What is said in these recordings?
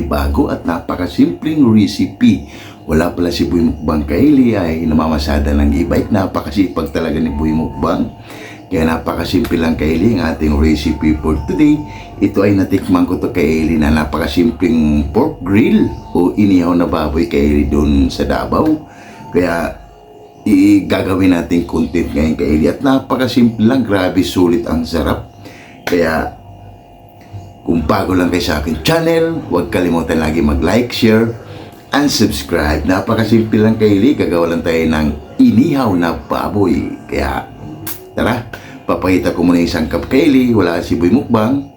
panibago at napakasimpleng recipe. Wala pala si Boy Mukbang Kaili ay namamasada ng e-bike. Napakasipag talaga ni Boy Mukbang. Kaya napakasimple lang Kaili ang ating recipe for today. Ito ay natikman ko to Kaili na napakasimpleng pork grill o inihaw na baboy Kaili doon sa Davao. Kaya gagawin natin content ngayon Kaili at napakasimple lang, grabe sulit ang sarap. Kaya kung bago lang kayo sa akin channel, huwag kalimutan lagi mag-like, share, and subscribe. Napakasimple lang Kaili, gagawa lang tayo ng inihaw na baboy. Kaya tara, papakita ko muna isang cup Kaili. Wala si Boy Mukbang.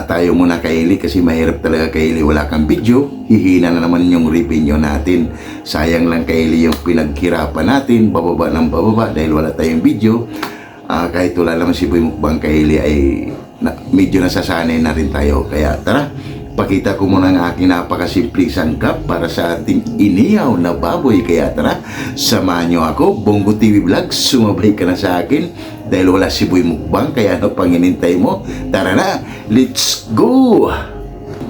Tayo muna Kaili kasi mahirap talaga Kaili, wala kang video. Hihina na naman yung revenue natin. Sayang lang Kaili yung pinaghirapan natin, bababa ng bababa dahil wala tayong video. Kahit wala naman si Boy Mukbang Kaili ay medyo nasasanay na rin tayo. Kaya tara, pakita ko muna ang aking napakasimpleng sangkap para sa ating inihaw na baboy. Kaya tara, samahan nyo ako, Bongo TV Vlog, sumabay ka na sa akin dahil wala si Boy Mukbang. Kaya ano pang hinintay mo? Tara na, let's go!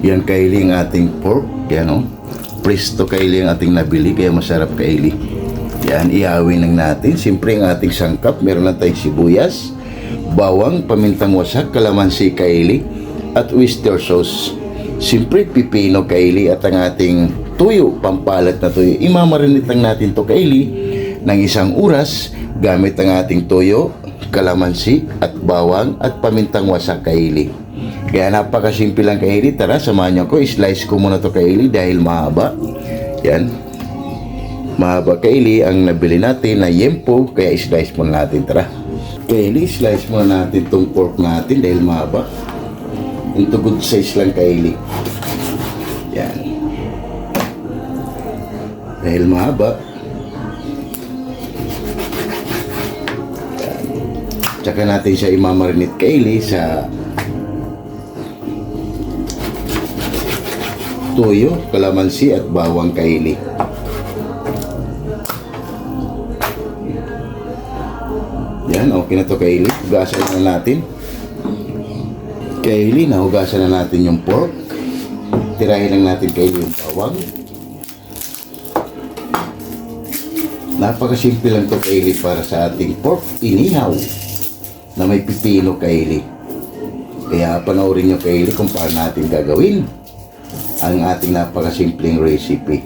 Yan Kaili ang ating pork. Yan o, presto Kaili ang ating nabili, kaya masarap Kaili. Yan, ihawin lang natin. Siyempre ang ating sangkap, meron lang tayong sibuyas, bawang, pamintang wasak, kalamansi Kaili, at oyster sauce. Siyempre pipino Kaili at ang ating tuyo, pampalat na tuyo. Imamarinate lang natin to Kaili ng 1 oras gamit ang ating tuyo, kalamansi, at bawang, at pamintang wasak Kaili. Kaya napakasimple lang Kaili. Tara, samahan niyo ko. Slice ko muna to Kaili dahil mahaba. Yan. Mahaba Kaili ang nabili natin na yempo, kaya slice muna natin. Tara Kaili, slice muna natin tong pork natin dahil mahaba. Into good size lang Kaili. Yan. Dahil mahaba. Yan. Tsaka natin siya imamarinate Kaili sa tuyo, kalamansi, at bawang Kaili. Yan, okay na to Kaili. Hugasan na natin. Kaili, nahugasan na natin yung pork. Tirahin lang natin Kaili yung bawang. Napakasimple lang to Kaili para sa ating pork inihaw na may pipino Kaili. Kaya panoorin nyo Kaili kung paano natin gagawin ang ating napakasimpleng recipe.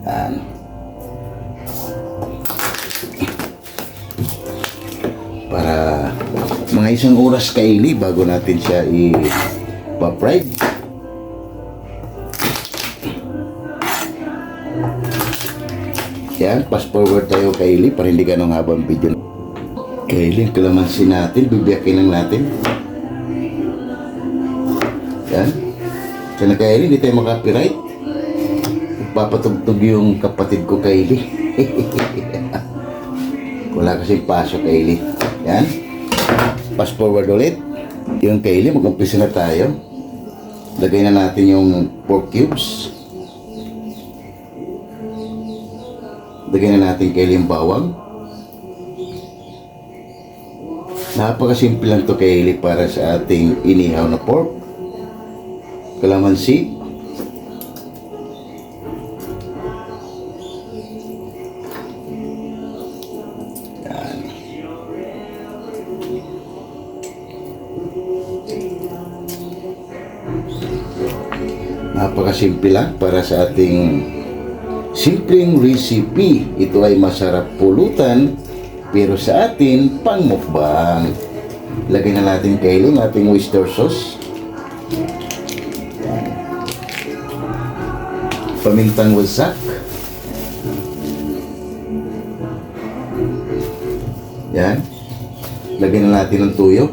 Yan. Para mga 1 oras Kaili bago natin siya i-fry. Yan, fast forward tayo Kaili para hindi ganong habang video. Kaili, ang kalamansi natin, bibiyakin lang natin. Yan. Sana Kaili, hindi tayo makapiright. Papatugtog yung kapatid ko Kaili. Wala kasing pasok Kaili. Yan. Fast forward ulit. Yung Kaili, mag-umpisa na tayo. Lagay na natin yung pork cubes. Lagay na natin Kaili yung bawang. Napakasimple lang to Kaili para sa ating inihaw na pork. Kalamansi. Yan. Napakasimple lang para sa ating simpleng recipe. Ito ay masarap pulutan pero sa atin pang mukbang. Lagay na natin Kaili ng ating oyster sauce, pamintang wasak, yan. Lagyan na natin ng tuyo,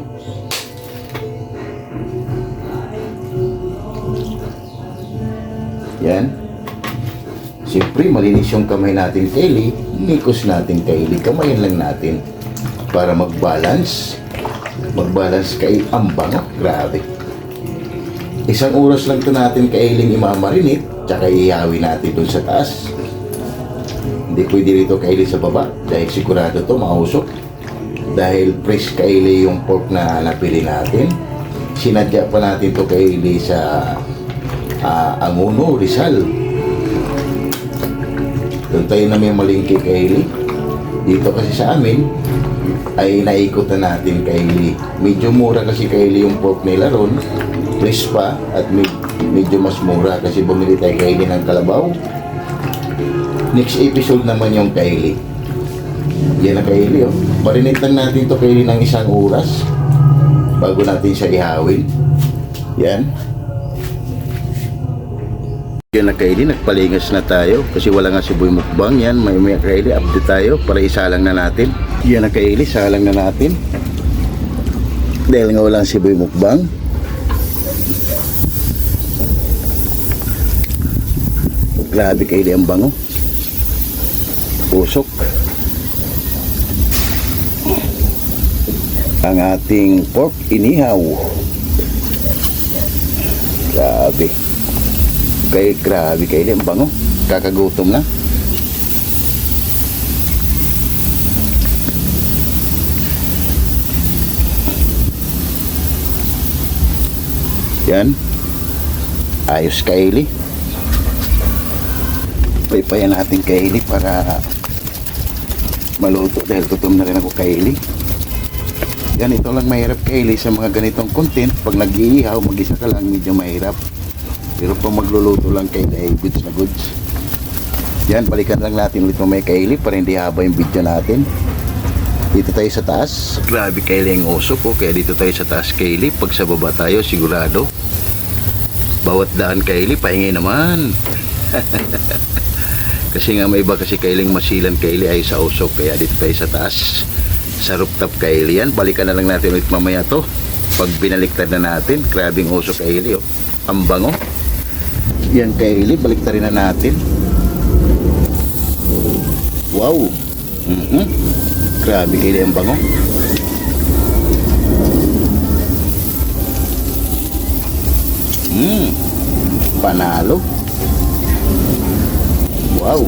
yan. Siyempre malinis yung kamay natin Kaili, likos natin Kaili, kamayan lang natin para mag-balance kay ang bango. Grabe, 1 oras lang to natin Kaili imamarinate, tsaka ihawin natin dun sa taas. Hindi pwede rito Kaili sa baba dahil sigurado to mausok. Dahil fresh Kaili yung pork na napili natin. Sinadya pa natin to Kaili sa Angono, Rizal. Doon tayo na may malingki Kaili. Dito kasi sa amin ay naikot na natin Kaili. Medyo mura kasi Kaili yung pork nila ron. Fresh pa at medyo mas mura kasi bumili tayo Kaili ng kalabaw. Next episode naman yung Kaili. Yan na Kaili oh. Marinate lang natin to Kaili ng 1 oras bago natin siya ihawin. Yan. Yan na Kaili, nagpalingas na tayo kasi wala nga si Boy Mukbang. Yan, may Kaili, update tayo para isalang na natin. Yan na Kaili, salang na natin dahil nga wala si Boy Mukbang. Grabe Kaili ang bango, usok ang ating pork inihaw. Grabe Kaili ang bango, kakagutom na. Yan, ayos Kaili. Paypayan natin Kaili para maluto dahil gutom na rin ako Kaili. Yan, ito lang mahirap Kaili sa mga ganitong content. Pag nag-iihaw, mag-isa ka lang, medyo mahirap. Pero pag magluluto lang Kaili ay goods na goods. Yan, balikan lang natin ulit mamaya Kaili para hindi haba yung video natin. Dito tayo sa taas. Grabe Kaili ang usok ko, kaya dito tayo sa taas Kaili. Pag sa baba tayo, sigurado bawat daan Kaili, pahingi naman. Kasi nga may iba kasi Kailing masilan Kaili ay sa usok, kaya dito tayo sa taas sa rooftop Kaili. Yan, balikan na lang natin ulit mamaya to pag binaliktad na natin. Grabing usok Kaili oh, ang bango. Yan Kaili, baliktarin na natin. Wow. Grabe Kaili ang bango. Panalo. Wow.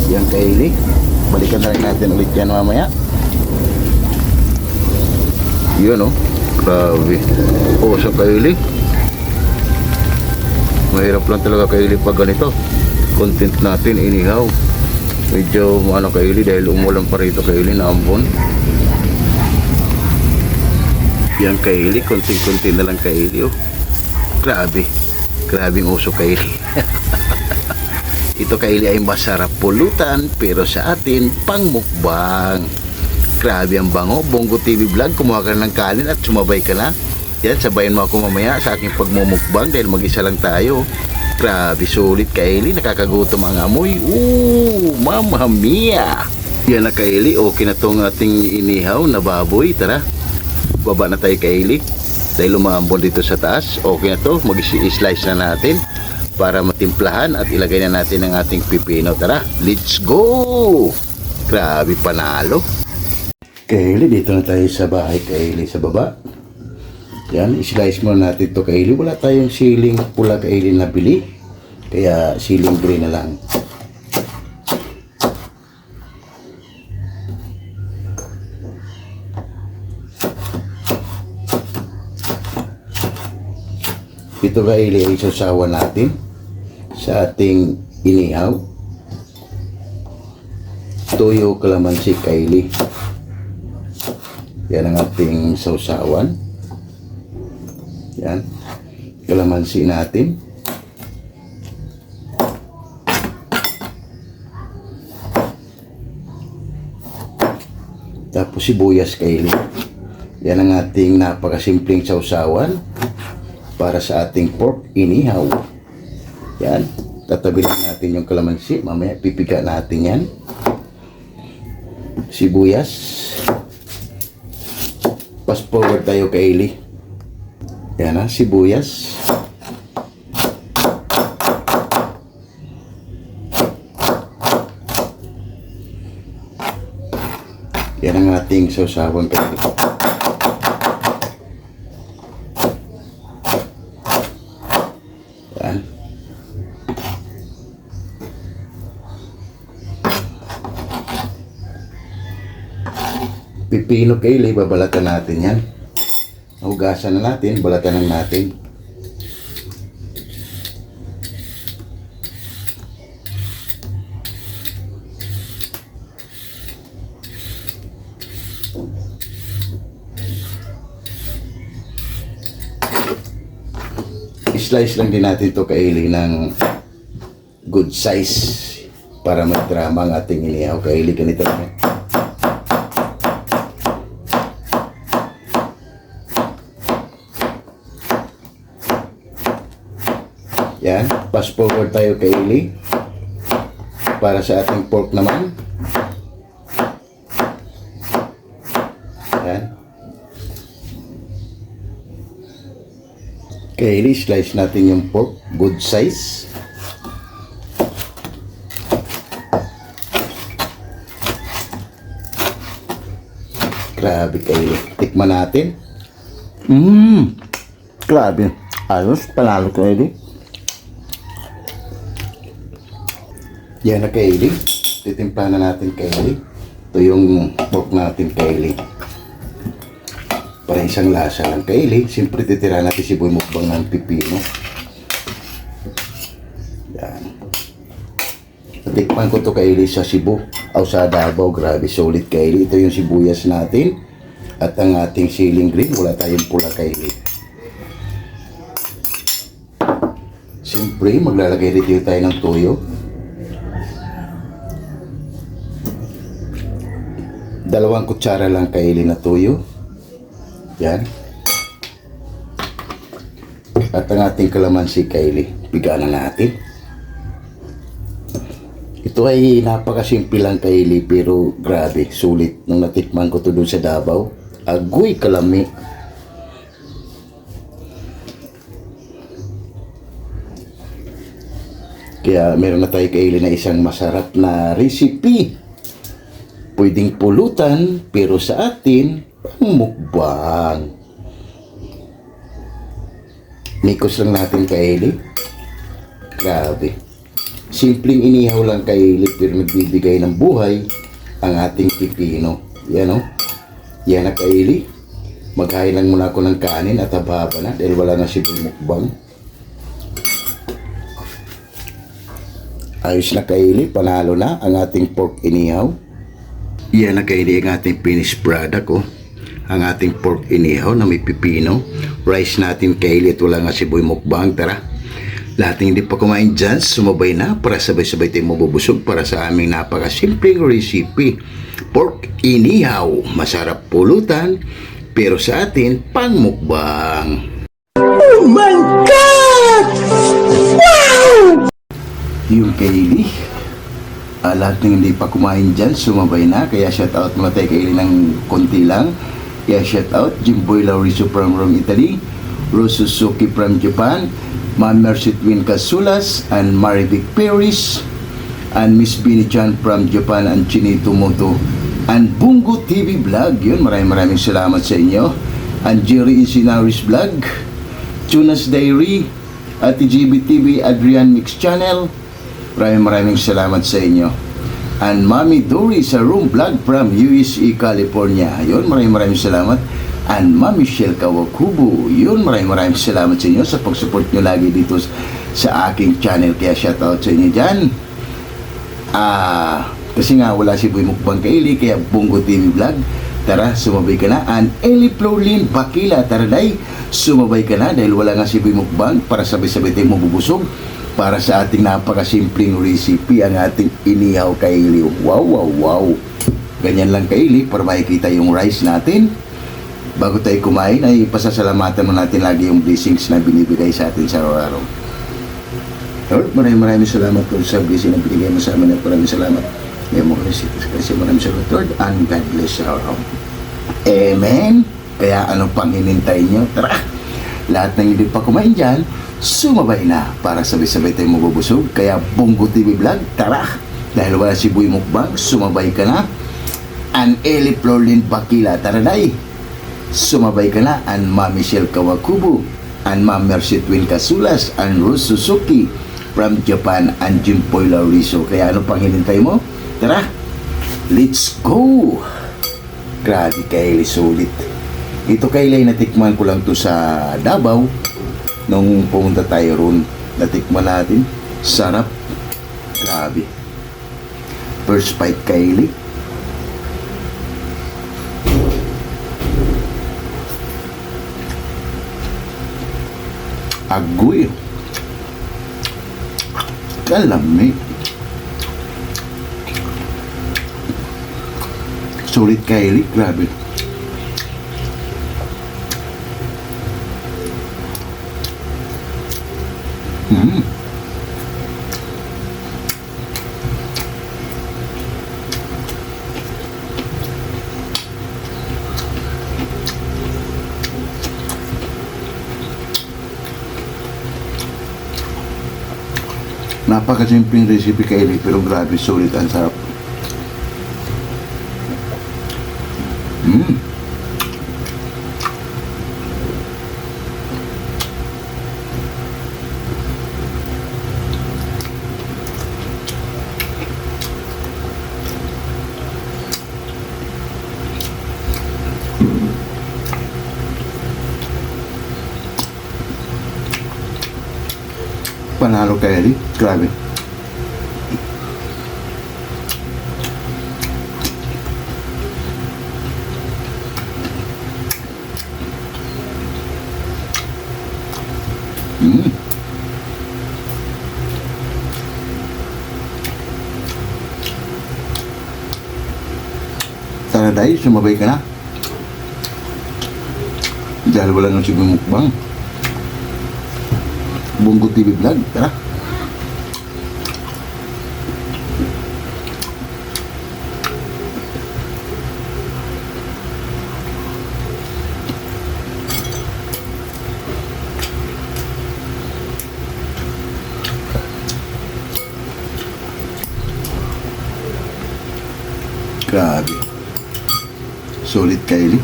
Yan Kaili, balikan na rin natin ulit yan mamaya. Yun oh, grabe. Sa Kaili, mahirap lang talaga Kaili pag ganito content natin inihaw. Medyo ano Kaili dahil umulan pa rito Kaili na ambon. Yan Kaili, konting-konti na lang Kaili oh. Grabing usok Kaili. Ito Kaili ay masarap pulutan pero sa atin pang mukbang. Grabe ang bango. Bongo TV Vlog, kumuha ka ng kanin at sumabay ka na. Yan, sabayan mo ako mamaya sa aking pagmumukbang dahil mag-isa lang tayo. Grabe, sulit Kaili, nakakagutom ang amoy. Mamma mia. Yan na Kaili, okay na tong ating inihaw na baboy. Tara, baba na tayo Kaili dahil lumambon dito sa taas. Okay na to, mag-slice na natin para matimplahan at ilagay na natin ang ating pipino. Tara, let's go. Grabe, panalo Kaili. Dito na tayo sa bahay Kaili, sa baba. Yan, i-slice muna natin to Kaili. Wala tayong siling pula Kaili na bili, kaya siling green na lang. Ito Kaili ay sasawa natin sa ating inihaw. Toyo kalamansi Kaili. Yan ang ating sausawan. Yan, kalamansi natin. Tapos sibuyas Kaili. Yan ang ating napakasimpleng sausawan para sa ating pork inihaw. Yan, tatabi lang natin yung kalamansi. Mamaya pipiga natin yan. Sibuyas. Fast forward tayo Kaili. Yan na, sibuyas. Yan ang ating sausawang Kaili. Yan. Pipino Kaili, babalatan natin yan. Hugasan na natin, balatan na natin. Slice lang din natin ito kaili ng good size para magdrama ang ating inihaw. Kaili ganito lang. Yan, fast forward tayo kaili para sa ating pork naman. Yan. Kaili, slice natin yung pork, good size. Grabe kaili. Tikman natin. Grabe. Ayos, panalo kaili. Yan na kaili. Titimpla na natin kaili. Ito yung pork natin kaili. Para isang lasa lang kaili. Siyempre titira natin si Boy Mukbang ng pipino. Yan. Natikman ko to kaili sa Cebu o sa Davao. Grabe solid kaili. Ito yung sibuyas natin at ang ating siling green. Wala tayong pula kaili. Siyempre maglalagay dito tayo ng toyo. Dalawang kutsara lang kaili na toyo. Yan. At ang ating kalamansi kaili, pigaan na natin. Ito ay napakasimple lang kaili pero grabe, sulit. Nung natikman ko to doon sa Davao, agoy kalami. Kaya meron na tayo kaili na isang masarap na recipe. Pwedeng pulutan pero sa atin mukbang. Mikos lang natin kaili. Grabe. Simpleng inihaw lang kaili pero nagbibigay ng buhay ang ating pipino. Yan o. Yan na kaili. Maghain lang muna ako ng kanin at haba na dahil wala na si mukbang. Ayos na kaili. Panalo na ang ating pork inihaw. Yan na kaili ang ating finished product oh. Ang ating pork inihaw na may pipino. Rice natin kaili at wala nga si Boy Mukbang. Tara, lahat ng hindi pa kumain dyan, sumabay na para sabay-sabay tayong mabubusog para sa aming napakasimpleng recipe. Pork inihaw, masarap pulutan, pero sa atin, pang mukbang. Oh my God! Wow! Yung kaili, lahat ng hindi pa kumain dyan, sumabay na. Kaya shout out muna tayo kaili ng konti lang. Kaya shout out Jimboy Lauricio from Rome, Italy, Rose Suzuki from Japan, Ma'am Mercy Twin Casulas, and Marivic Paris, and Miss Bini Chan from Japan, and Chinito Moto, and Bungo TV Vlog. Yun, maraming salamat sa inyo. And Jerry Insinaris Vlog, Tunas Diary, Ate GB TV, Adrian Mix Channel. Maraming salamat sa inyo. And Mami Dory sa Room Vlog from USA, California. Yun, maraming salamat. And Mami Michelle Kawakubo. Yun, maraming salamat sa inyo sa pag-support nyo lagi dito sa aking channel. Kaya shoutout sa inyo dyan. Kasi nga wala si Boy Mukbang kaili, kaya Bungo TV Vlog. Tara, sumabay ka na. And Eli Florlin Bakila, tara day, sumabay ka na dahil wala nga si Boy Mukbang para sabay-sabay tayong mabubusog para sa ating napakasimpleng recipe, ang ating inihaw kaili. Wow. Ganyan lang kaili para makikita yung rice natin. Bago tayo kumain ay pasasalamatan mo natin lagi yung blessings na binibigay sa atin sa araw-araw. Lord, maraming salamat po sa blessing na binigay mo sa amin at maraming salamat. Ngayon mo kasi maraming salamat Lord, and God bless our home. Amen. Kaya ano pang hinintay nyo? Tara, lahat ng hindi pa kumain dyan, sumabay na para sabay-sabay tayong mabubusog. Kaya Bungo TV Vlog, tara, dahil wala si Boy Mukbang, sumabay ka na. And Eli Florlin Bakila, tara day, sumabay ka na. And Ma'am Michelle Kawakubo, and Ma'am Mercy Twin Casulas, and Rose Suzuki from Japan, and Jimboy Lauricio. Kaya ano pang hinintay mo? Tara, let's go. Grabe kaili, sulit. Ito Kylie, natikman ko lang to sa Davao. Nung pumunta tayo ron, natikman natin. Sarap. Grabe. First bite Kylie. Agoy. Kalami. Sulit Kylie, grabe. Napakasimpleng recipe Kylie, pero grabe, sulit, ang sarap. Panalo Kylie, grabe. Tara dahil, sumabay ka na. Dahil wala nang sigong mukbang. Bungo TV Vlog, tara. Grabe. Solid Kylie.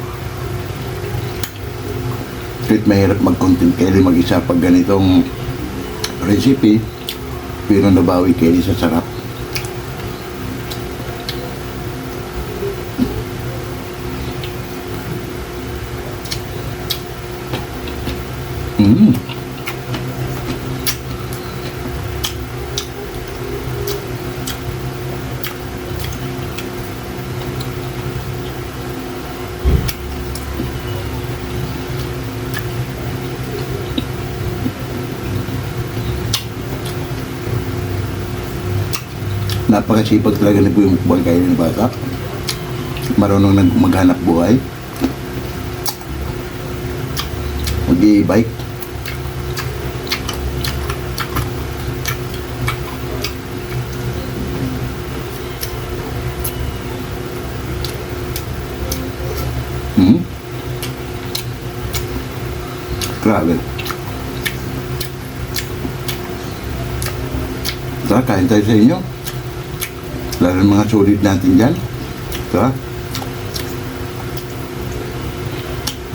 Kahit mahirap mag-content Kylie mag-isa pag ganitong recipe, pero nabawi Kylie sa sarap. Napakasipag talaga ni Boy Mukbang Kylie ng bata. Marunong maghanap buhay. Mag-i-bike. Grabe. Tara, kain tayo sa inyo. Lalo ng mga solid natin dyan. Tara.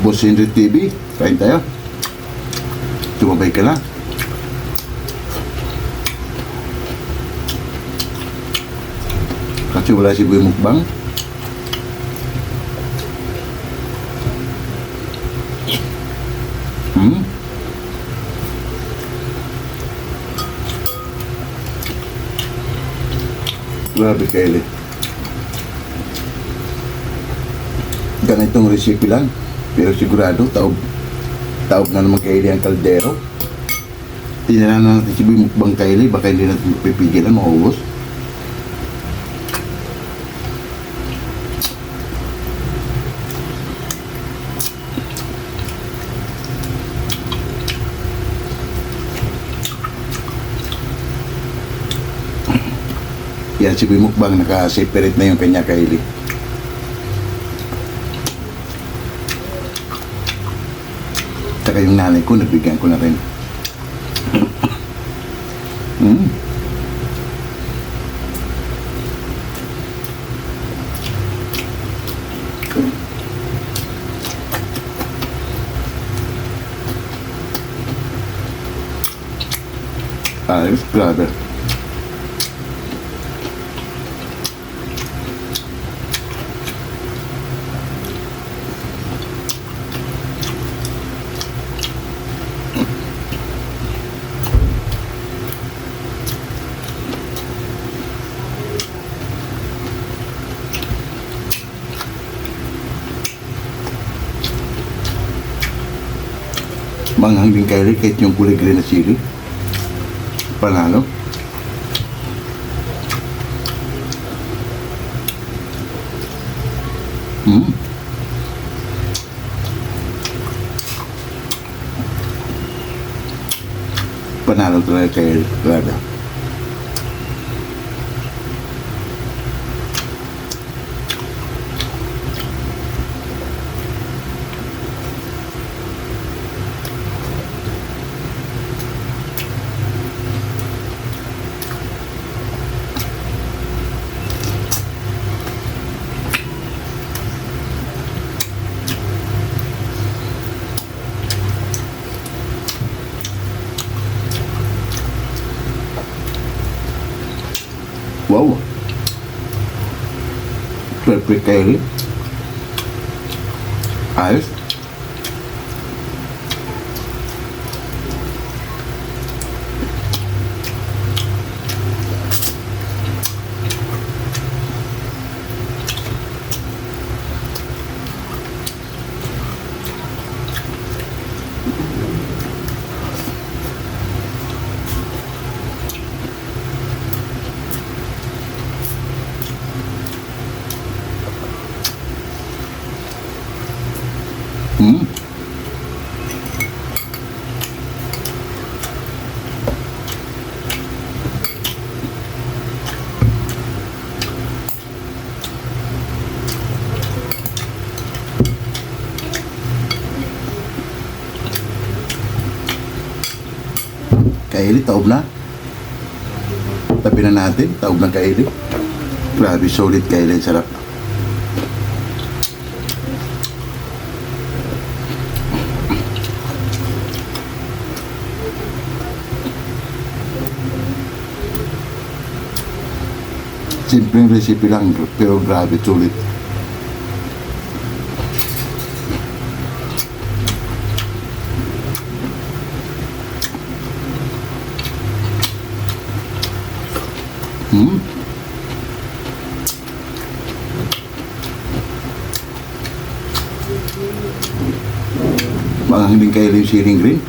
Boss Henry TV, kain tayo. Tumabay ka lang. Kasi wala si Boy Mukbang. Grabe Kylie. Ganitong recipe lang. Pero sigurado, taob na naman Kylie ang kaldero. Tinala na natin si Boy Mukbang Kylie. Baka hindi natin pipigilan, maubos. Yan si Boy Mukbang, naka-separate na yung kanya Kylie. Tsaka yung nanay ko, nabigyan ko na rin. Ayos, grabe. Manghang din kayo kahit yung kulay green na sili. Panalo. Panalo talaga kayo. Grabe. Wow. Perfect kayo. Ayos. Kaili, taob na. Tabi na natin, taob ng kaili. Grabe, solid kaili, sarap. Simpleng recipe lang, pero grabe, sulit. Baka hindi kayo yung siling green.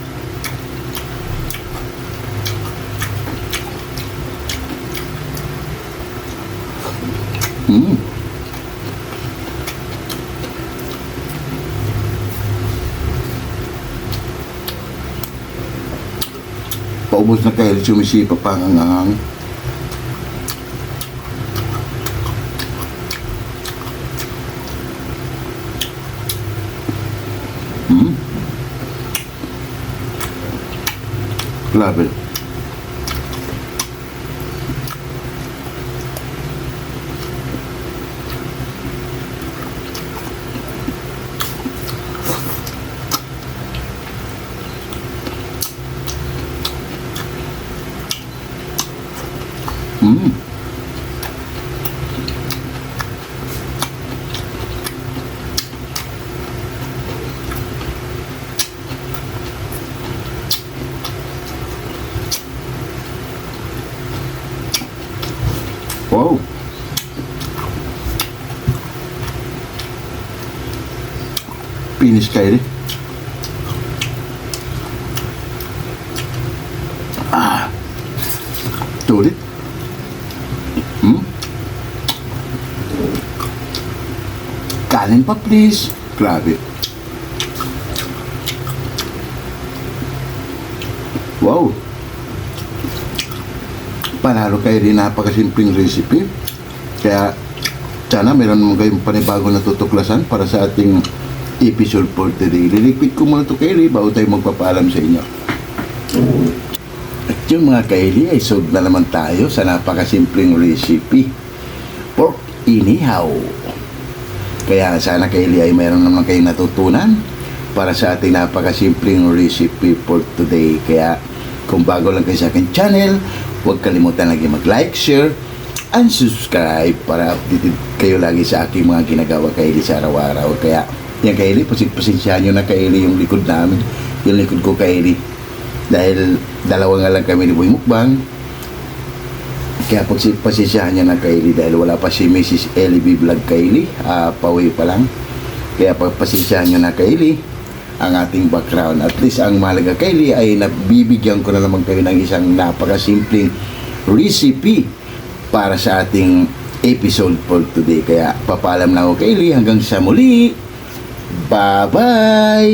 Paubos na kayo, sumisipa pa ang hangang. Grabe. Wow. Finish kayo rin. Tulit. Kanin pa please. Grabe. Wow. Panalo kayo din, napakasimpleng recipe. Kaya sana meron naman kayong panibagong natutuklasan para sa ating episode for today. Lilikpit ko muna ito kaili bago tayo magpapaalam sa inyo. At yung mga kaili ay solve na naman tayo sa napakasimpleng recipe, pork inihaw. Kaya sana kaili ay meron naman kayong natutunan para sa ating napakasimpleng recipe for today. Kaya kung bago lang kayo sa aking channel, huwag kalimutan lagi mag-like, share, and subscribe para updated kayo lagi sa aking mga ginagawa kaili sa araw-araw. Kaya yan kaili, pasensyahan nyo na kaili yung likod namin, yung likod ko kaili. Dahil dalawa nga lang kami ni Boy Mukbang. Kaya pasensyahan nyo na kaili dahil wala pa si Mrs. Ellie B. Vlog kaili. Pauwi pa lang. Kaya pasensyahan nyo na kaili. ang ating background. At least ang mahalaga Kylie ay nabibigyan ko na naman kayo ng isang napakasimpleng recipe para sa ating episode for today. Kaya papaalam na ako Kylie hanggang sa muli. Bye-bye!